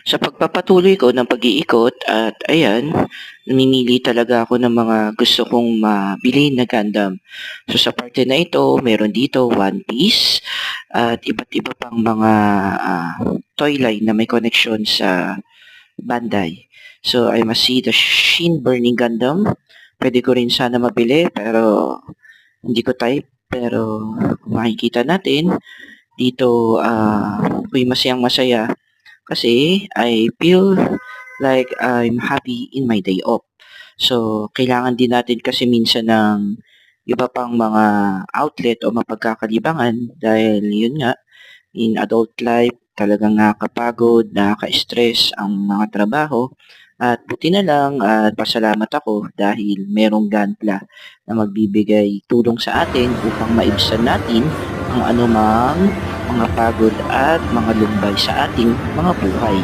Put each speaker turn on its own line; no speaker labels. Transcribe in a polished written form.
Sa pagpapatuloy ko ng pag-iikot at ayan, namimili talaga ako ng mga gusto kong mabili na Gundam. So sa parte na ito, meron dito One Piece at iba't iba pang mga toy line na may connection sa Bandai. So I must see the Shin Burning Gundam. Pwede ko rin sana mabili pero hindi ko type. Pero kung makikita natin, dito ako'y masayang masaya kasi I feel like I'm happy in my day off. So, kailangan din natin kasi minsan ng iba pang mga outlet o mapagkakalibangan dahil yun nga, in adult life, talagang nakakapagod, nakaka-stress ang mga trabaho. At buti na lang at pasalamat ako dahil merong Gantla na magbibigay tulong sa atin upang maibsan natin ang anumang mga pagod at mga lumbay sa ating mga buhay.